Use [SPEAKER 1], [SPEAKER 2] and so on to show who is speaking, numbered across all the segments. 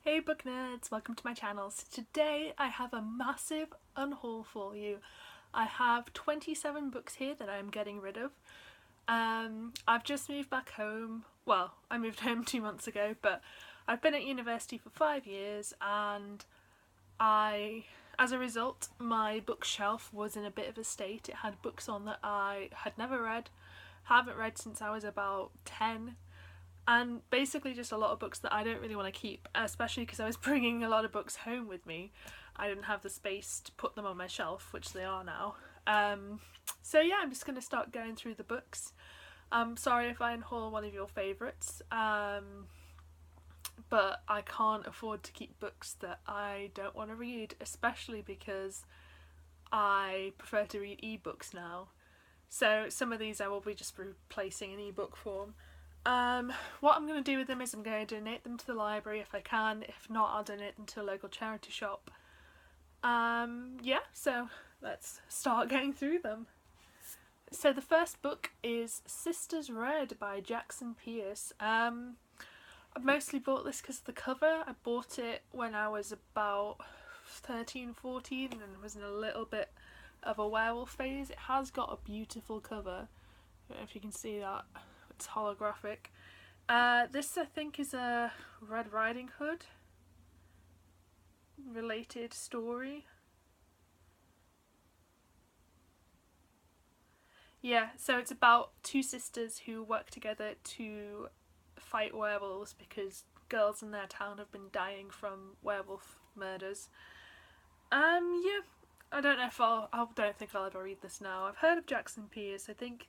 [SPEAKER 1] Hey book nerds, welcome to my channel. So today I have a massive unhaul for you. I have 27 books here that I'm getting rid of. I've just moved back home. Well, I moved home 2 months ago, but I've been at university for 5 years and as a result, my bookshelf was in a bit of a state. It had books on that I had never read, haven't read since I was about 10. And basically just a lot of books that I don't really want to keep, especially because I was bringing a lot of books home with me. I didn't have the space to put them on my shelf, which they are now. So yeah, I'm just going to start going through the books. I'm sorry if I unhaul one of your favourites, but I can't afford to keep books that I don't want to read, especially because I prefer to read ebooks now. So some of these I will be just replacing in ebook form. What I'm going to do with them is I'm going to donate them to the library if I can. If not, I'll donate them to a local charity shop. Yeah, so let's start going through them. So the first book is Sisters Red by Jackson Pierce. I mostly bought this because of the cover. I bought it when I was about 13, 14 and was in a little bit of a werewolf phase. It has got a beautiful cover. I don't know if you can see that. It's holographic. This I think is a Red Riding Hood related story. Yeah, so it's about two sisters who work together to fight werewolves because girls in their town have been dying from werewolf murders. Yeah, I don't know if I don't think I'll ever read this now. I've heard of Jackson Pierce. I think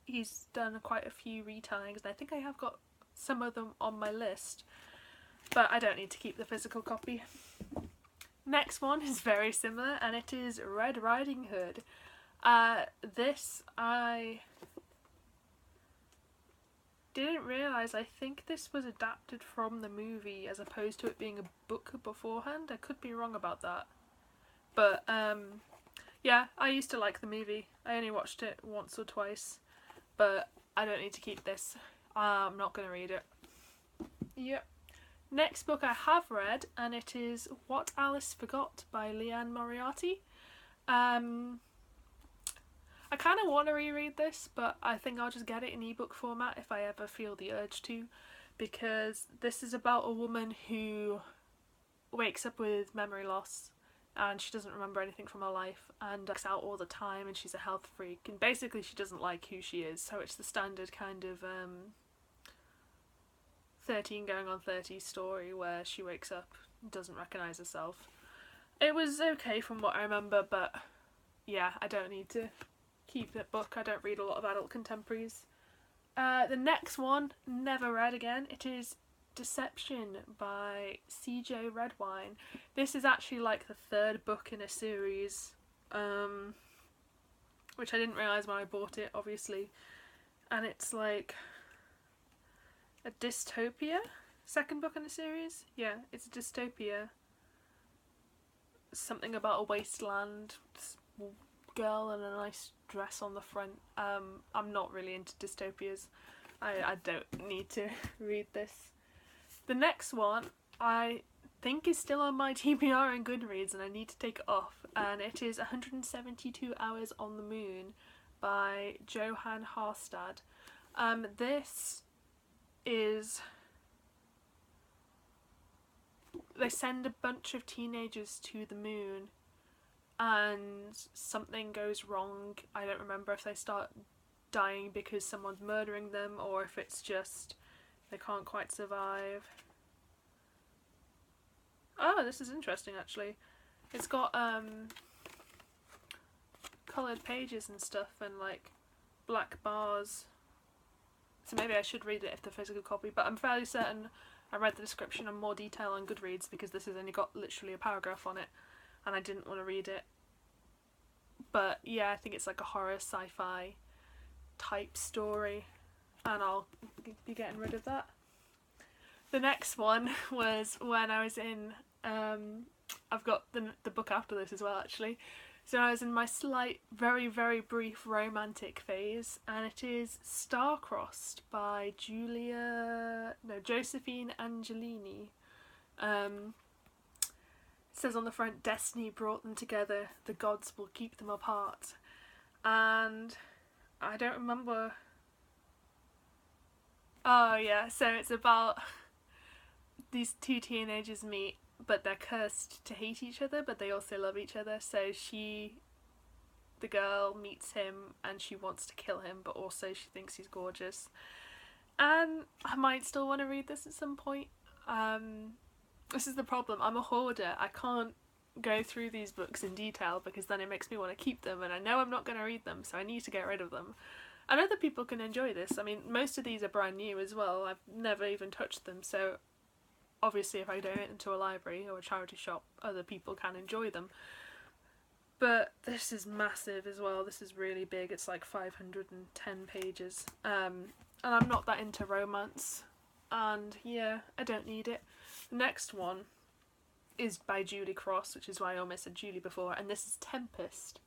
[SPEAKER 1] he's done quite a few retellings and I think I have got some of them on my list, but I don't need to keep the physical copy. Next one is very similar and it is Red Riding Hood. This I didn't realise, I think this was adapted from the movie as opposed to it being a book beforehand. I could be wrong about that, but yeah, I used to like the movie. I only watched it once or twice, but I don't need to keep this. I'm not going to read it. Yep. Next book I have read, and it is What Alice Forgot by Leanne Moriarty. I kind of want to reread this, but I think I'll just get it in ebook format if I ever feel the urge to, because this is about a woman who wakes up with memory loss and she doesn't remember anything from her life and acts out all the time, and she's a health freak and basically she doesn't like who she is, so it's the standard kind of 13 going on 30 story where she wakes up and doesn't recognise herself. It was okay from what I remember, but yeah, I don't need to keep that book. I don't read a lot of adult contemporaries. The next one, never read again. It is Deception by CJ Redwine. This is actually like the third book in a series, which I didn't realise when I bought it, obviously. And it's like a dystopia? Second book in the series? Yeah, it's a dystopia. Something about a wasteland, girl in a nice dress on the front. I'm not really into dystopias. I don't need to read this. The next one I think is still on my TBR and Goodreads and I need to take it off, and it is 172 Hours on the Moon by Johan Harstad. This is... they send a bunch of teenagers to the moon and something goes wrong. I don't remember if they start dying because someone's murdering them or if it's just they can't quite survive. Oh, this is interesting actually. It's got coloured pages and stuff and like black bars. So maybe I should read it if the physical copy, but I'm fairly certain I read the description in more detail on Goodreads because this has only got literally a paragraph on it and I didn't want to read it. But yeah, I think it's like a horror sci-fi type story and I'll be getting rid of that. The next one was when I was in, I've got the book after this as well actually, so I was in my slight, very very brief romantic phase, and it is Starcrossed by Josephine Angelini. It says on the front, "Destiny brought them together, the gods will keep them apart." And I don't remember. Oh yeah, so it's about these two teenagers meet, but they're cursed to hate each other, but they also love each other. So the girl meets him and she wants to kill him, but also she thinks he's gorgeous. And I might still want to read this at some point. This is the problem. I'm a hoarder. I can't go through these books in detail because then it makes me want to keep them, and I know I'm not going to read them, so I need to get rid of them. And other people can enjoy this. I mean, most of these are brand new as well. I've never even touched them, so obviously if I donate them to a library or a charity shop, other people can enjoy them. But this is massive as well. This is really big. It's like 510 pages. And I'm not that into romance. And yeah, I don't need it. The next one is by Julie Cross, which is why I almost said Julie before, and this is Tempest.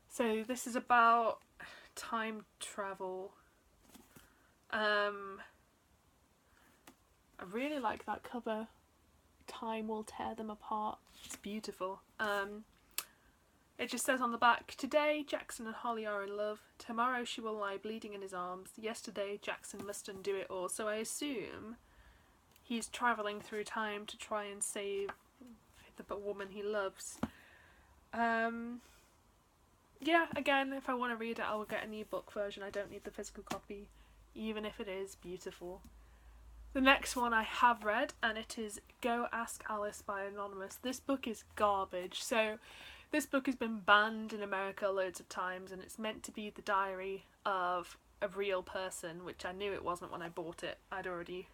[SPEAKER 1] So this is about time travel. I really like that cover. Time will tear them apart. It's beautiful. It just says on the back, "Today Jackson and Holly are in love. Tomorrow she will lie bleeding in his arms. Yesterday Jackson must undo it all." So I assume he's travelling through time to try and save the woman he loves. Yeah, again, if I want to read it, I will get an ebook version. I don't need the physical copy, even if it is beautiful. The next one I have read, and it is Go Ask Alice by Anonymous. This book is garbage. So this book has been banned in America loads of times, and it's meant to be the diary of a real person, which I knew it wasn't when I bought it. I'd already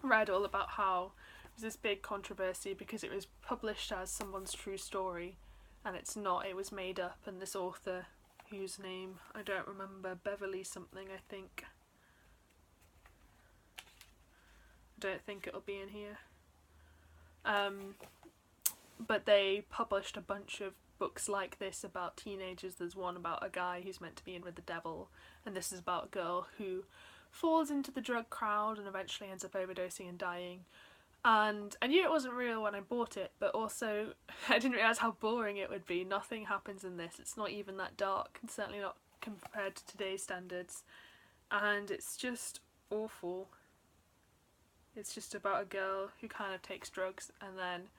[SPEAKER 1] read all about how it was this big controversy because it was published as someone's true story, and it's not. It was made up, and this author, whose name I don't remember, Beverly something, I think. I don't think it'll be in here. But they published a bunch of books like this about teenagers. There's one about a guy who's meant to be in with the devil, and this is about a girl who falls into the drug crowd and eventually ends up overdosing and dying. And I knew it wasn't real when I bought it, but also I didn't realise how boring it would be. Nothing happens in this. It's not even that dark, and certainly not compared to today's standards. And it's just awful. It's just about a girl who kind of takes drugs, and then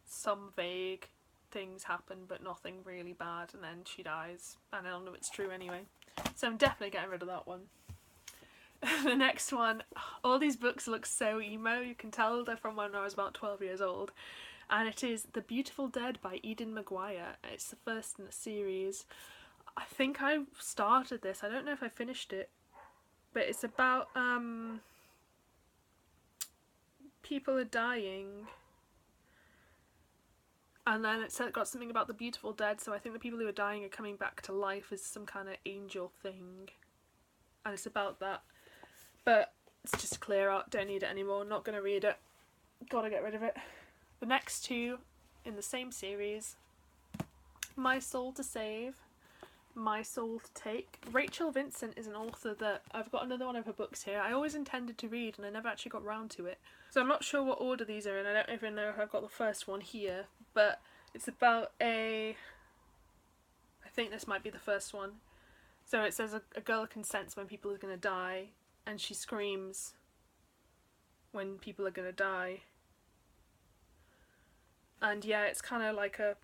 [SPEAKER 1] some vague things happen, but nothing really bad, and then she dies. And I don't know if it's true anyway. So I'm definitely getting rid of that one. The next one, all these books look so emo. You can tell they're from when I was about 12 years old. And it is The Beautiful Dead by Eden Maguire. It's the first in a series. I think I started this. I don't know if I finished it. But it's about people are dying. And then it's got something about the beautiful dead, so I think the people who are dying are coming back to life as some kind of angel thing. And it's about that. But it's just clear out, don't need it anymore, not going to read it. Gotta get rid of it. The next two in the same series, My Soul to Save, My Soul to Take. Rachel Vincent is an author that I've got another one of her books here. I always intended to read and I never actually got round to it. So I'm not sure what order these are in. I don't even know if I've got the first one here. But it's about I think this might be the first one. So it says a girl can sense when people are going to die, and she screams when people are going to die. And yeah, it's kind of like a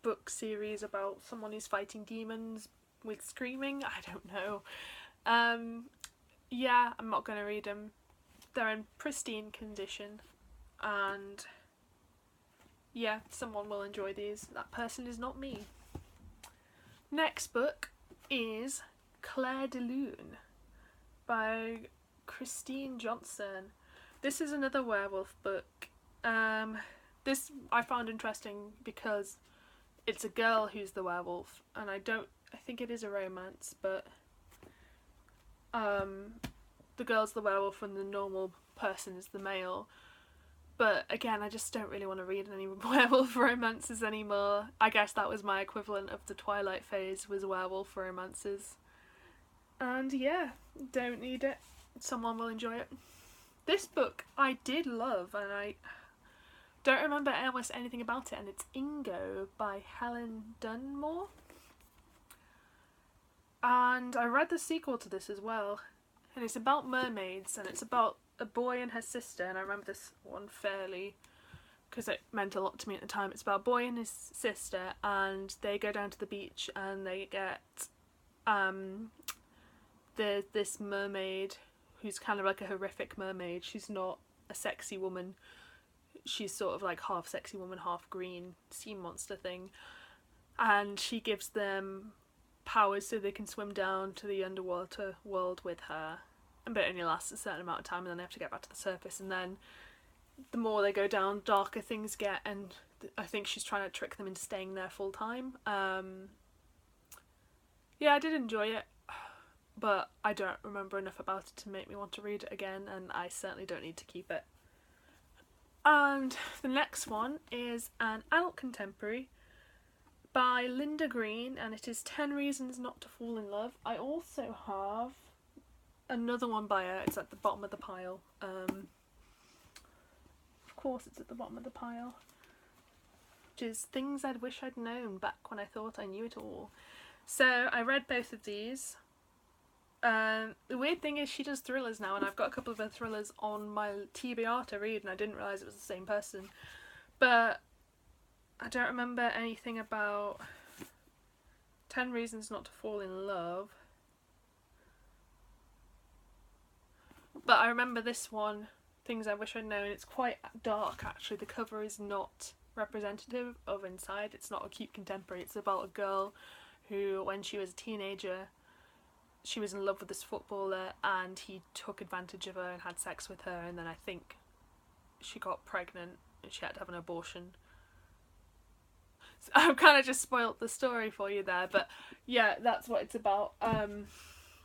[SPEAKER 1] book series about someone who's fighting demons with screaming. I don't know. Yeah, I'm not going to read them. They're in pristine condition, and yeah, someone will enjoy these. That person is not me. Next book is Claire de Lune by Christine Johnson. This is another werewolf book. This I found interesting because it's a girl who's the werewolf, and I think it is a romance, but the girl's the werewolf and the normal person is the male. But again, I just don't really want to read any werewolf romances anymore. I guess that was my equivalent of the Twilight phase, was werewolf romances. And yeah, don't need it. Someone will enjoy it. This book I did love, and I don't remember almost anything about it, and it's Ingo by Helen Dunmore. And I read the sequel to this as well, and it's about mermaids, and it's about a boy and her sister, and I remember this one fairly because it meant a lot to me at the time. It's about a boy and his sister, and they go down to the beach and they get this mermaid who's kind of like a horrific mermaid. She's not a sexy woman. She's sort of like half sexy woman, half green sea monster thing. And she gives them powers so they can swim down to the underwater world with her. But it only lasts a certain amount of time, and then they have to get back to the surface. And then the more they go down, darker things get, and I think she's trying to trick them into staying there full time. Yeah, I did enjoy it, but I don't remember enough about it to make me want to read it again, and I certainly don't need to keep it. And the next one is an adult contemporary by Linda Green, and it is 10 Reasons Not to Fall in Love. I also have another one by her. It's at the bottom of the pile. Of course it's at the bottom of the pile. Which is Things I'd Wish I'd Known Back When I Thought I Knew It All. So I read both of these. The weird thing is she does thrillers now, and I've got a couple of her thrillers on my TBR to read, and I didn't realise it was the same person. But I don't remember anything about 10 Reasons Not to Fall in Love. But I remember this one, Things I Wish I'd Known. It's quite dark, actually. The cover is not representative of inside. It's not a cute contemporary. It's about a girl who, when she was a teenager, she was in love with this footballer, and he took advantage of her and had sex with her, and then I think she got pregnant and she had to have an abortion. So I've kind of just spoilt the story for you there, but yeah, that's what it's about.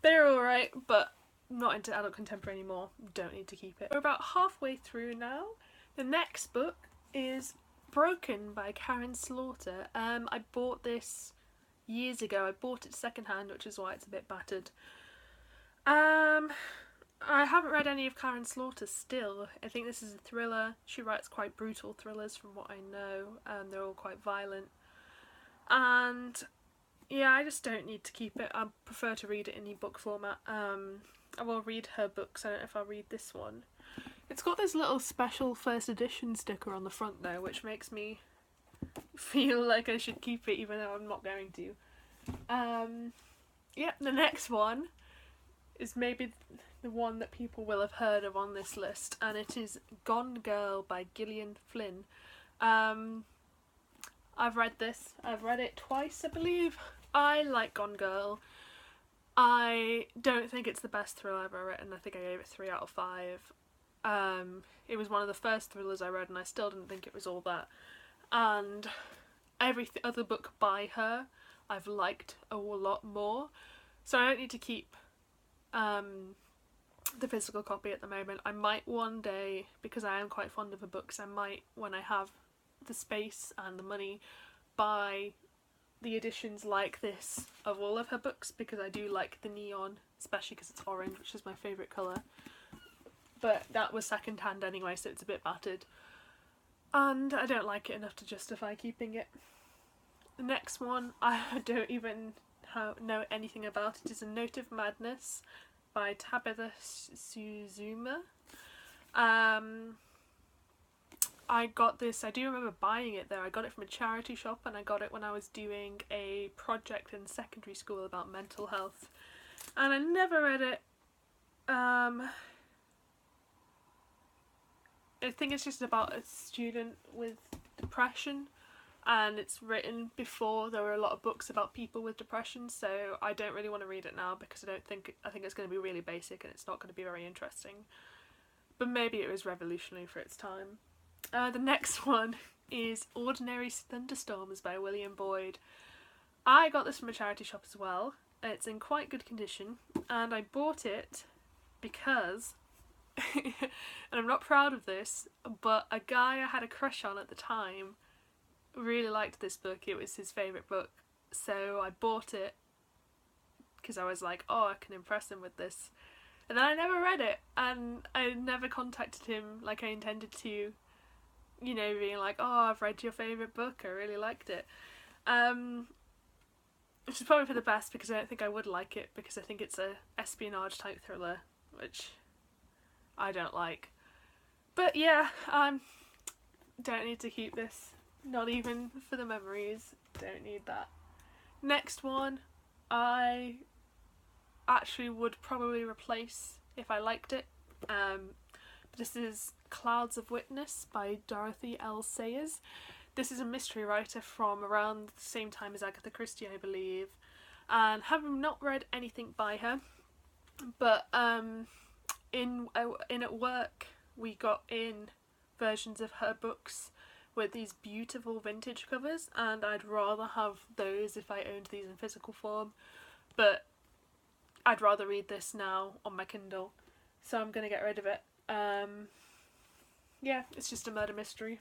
[SPEAKER 1] They're alright, but not into adult contemporary anymore. Don't need to keep it. We're about halfway through now. The next book is Broken by Karen Slaughter. I bought this years ago. I bought it secondhand, which is why it's a bit battered. I haven't read any of Karen Slaughter still. I think this is a thriller. She writes quite brutal thrillers from what I know, and they're all quite violent. And yeah, I just don't need to keep it. I prefer to read it in ebook format. I will read her books. I don't know if I'll read this one. It's got this little special first edition sticker on the front though, which makes me feel like I should keep it even though I'm not going to. Yeah, the next one is maybe the one that people will have heard of on this list, and it is Gone Girl by Gillian Flynn. I've read this. I've read it twice, I believe. I like Gone Girl. I don't think it's the best thriller I've ever written. I think I gave it 3 out of 5. It was one of the first thrillers I read, and I still didn't think it was all that. And every other book by her I've liked a lot more. So I don't need to keep the physical copy at the moment. I might one day, because I am quite fond of her books, I might, when I have the space and the money, buy the editions like this of all of her books, because I do like the neon, especially because it's orange, which is my favourite colour. But that was second hand anyway, so it's a bit battered. And I don't like it enough to justify keeping it. The next one, I don't even know anything about. It is A Note of Madness by Tabitha Suzuma. I got this, I do remember buying it there. I got it from a charity shop, and I got it when I was doing a project in secondary school about mental health. And I never read it. I think it's just about a student with depression, and it's written before there were a lot of books about people with depression, so I don't really want to read it now because I think it's going to be really basic and it's not going to be very interesting. But maybe it was revolutionary for its time. The next one is Ordinary Thunderstorms by William Boyd. I got this from a charity shop as well. It's in quite good condition, and I bought it because and I'm not proud of this, but a guy I had a crush on at the time really liked this book. It was his favourite book, so I bought it because I was like, oh, I can impress him with this. And then I never read it, and I never contacted him like I intended to, you know, being like, oh, I've read your favourite book, I really liked it. Which is probably for the best, because I don't think I would like it, because I think it's a espionage type thriller, which I don't like. But yeah, don't need to keep this. Not even for the memories. Don't need that. Next one, I actually would probably replace if I liked it. This is Clouds of Witness by Dorothy L. Sayers. This is a mystery writer from around the same time as Agatha Christie, I believe, and have not read anything by her, but in at work we got in versions of her books with these beautiful vintage covers, and I'd rather have those if I owned these in physical form, but I'd rather read this now on my Kindle, so I'm gonna get rid of it. Yeah, it's just a murder mystery.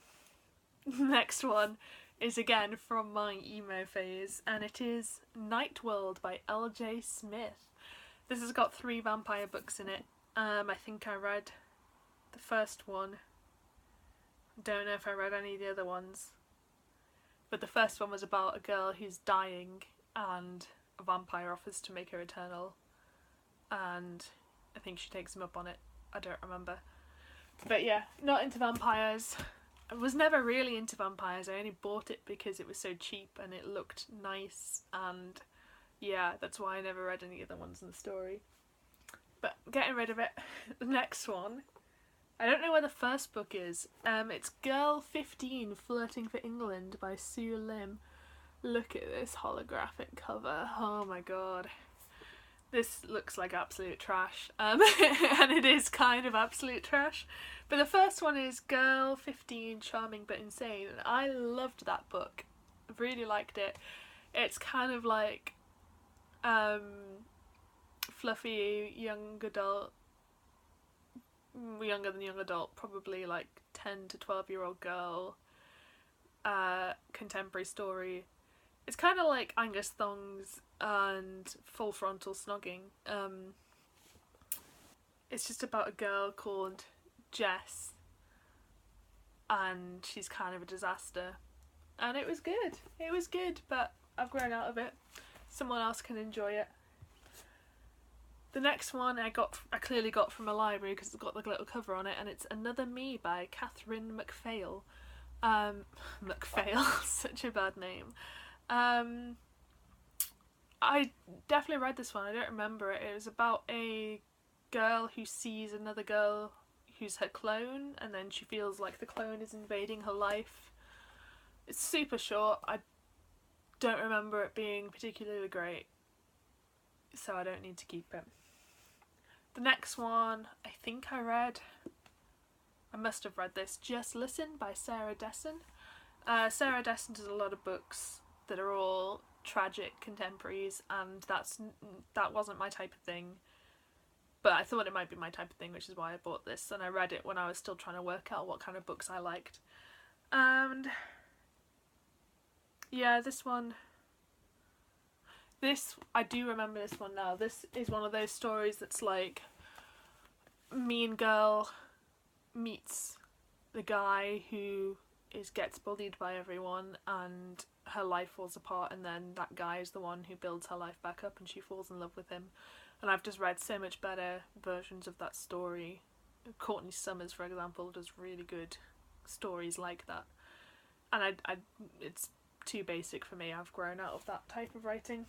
[SPEAKER 1] Next one is again from my emo phase, and it is Night World by L.J. Smith. This has got 3 vampire books in it. I think I read the first one. Don't know if I read any of the other ones. But the first one was about a girl who's dying and a vampire offers to make her eternal. And I think she takes him up on it. I don't remember. But yeah, not into vampires. I was never really into vampires. I only bought it because it was so cheap and it looked nice, and yeah, that's why I never read any of the ones in the story. But getting rid of it. The next one, I don't know where the first book is. It's Girl 15 Flirting for England by Sue Lim. Look at this holographic cover. Oh my god. This looks like absolute trash. And it is kind of absolute trash. But the first one is Girl 15 Charming but Insane, and I loved that book. I really liked it. It's kind of like fluffy young adult, younger than young adult, probably like 10 to 12-year-old girl, contemporary story. It's kind of like Angus Thongs and Full Frontal Snogging. It's just about a girl called Jess, and she's kind of a disaster, and it was good, but I've grown out of it. Someone else can enjoy it. The next one I clearly got from a library because it's got the little cover on it, and it's Another Me by Catherine MacPhail. MacPhail, such a bad name. I definitely read this one. I don't remember it. It was about a girl who sees another girl who's her clone, and then she feels like the clone is invading her life. It's super short. I don't remember it being particularly great, so I don't need to keep it. The next one, I think I must have read this, Just Listen by Sarah Dessen. Sarah Dessen does a lot of books that are all tragic contemporaries, and that wasn't my type of thing. But I thought it might be my type of thing, which is why I bought this, and I read it when I was still trying to work out what kind of books I liked. And yeah, I do remember this one now. This is one of those stories that's like mean girl meets the guy who gets bullied by everyone, and her life falls apart, and then that guy is the one who builds her life back up, and she falls in love with him. And I've just read so much better versions of that story. Courtney Summers, for example, does really good stories like that. And it's too basic for me. I've grown out of that type of writing.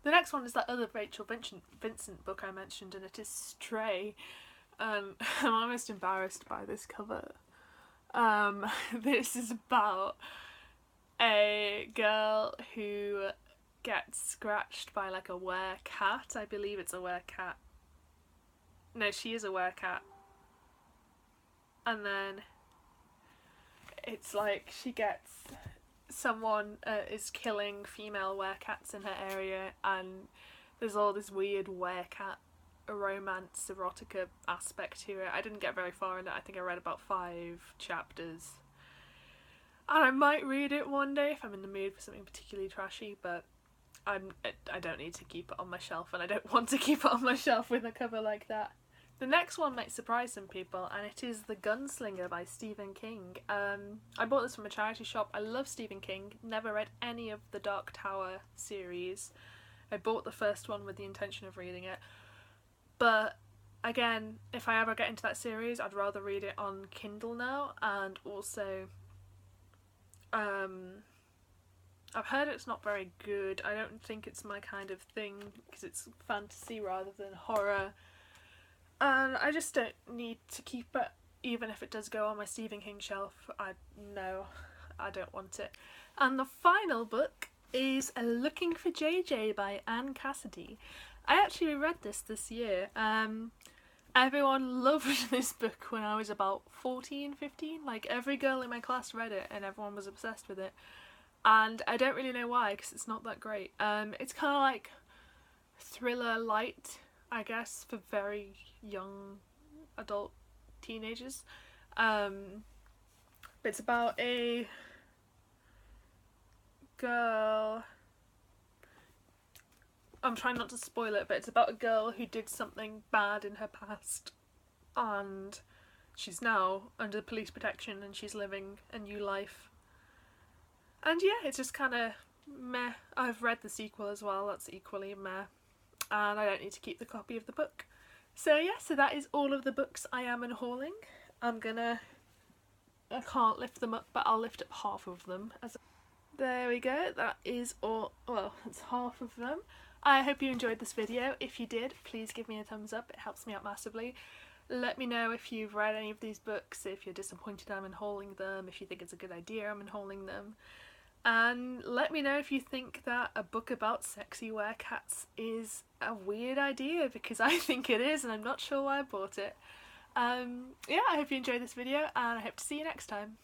[SPEAKER 1] The next one is that other Rachel Vincent book I mentioned, and it is Stray. I'm almost embarrassed by this cover. This is about a girl who gets scratched by like a werecat. I believe it's a werecat. No, she is a werecat. And then it's like she gets someone is killing female werecats in her area, and there's all this weird werecat romance erotica aspect to it. I didn't get very far in it. I think I read about 5 chapters. And I might read it one day if I'm in the mood for something particularly trashy, but I don't need to keep it on my shelf, and I don't want to keep it on my shelf with a cover like that. The next one might surprise some people, and it is The Gunslinger by Stephen King. I bought this from a charity shop. I love Stephen King, never read any of the Dark Tower series. I bought the first one with the intention of reading it, but again, if I ever get into that series, I'd rather read it on Kindle now. And also I've heard it's not very good. I don't think it's my kind of thing, because it's fantasy rather than horror, and I just don't need to keep it. Even if it does go on my Stephen King shelf, I don't want it. And the final book is Looking for JJ by Anne Cassidy. I actually read this year. Everyone loved this book when I was about 14, 15. Like, every girl in my class read it and everyone was obsessed with it. And I don't really know why, because it's not that great. It's kind of like thriller light, I guess, for very young adult teenagers. But it's about a girl. I'm trying not to spoil it, but it's about a girl who did something bad in her past, and she's now under police protection and she's living a new life. And yeah, it's just kind of meh. I've read the sequel as well, that's equally meh, and I don't need to keep the copy of the book. So yeah, so that is all of the books I am unhauling. I can't lift them up, but I'll lift up half of them. There we go, that is all, well, that's half of them. I hope you enjoyed this video. If you did, please give me a thumbs up, it helps me out massively. Let me know if you've read any of these books, if you're disappointed I'm unhauling them, if you think it's a good idea I'm unhauling them. And let me know if you think that a book about sexy werecats is a weird idea, because I think it is and I'm not sure why I bought it. Yeah, I hope you enjoyed this video and I hope to see you next time.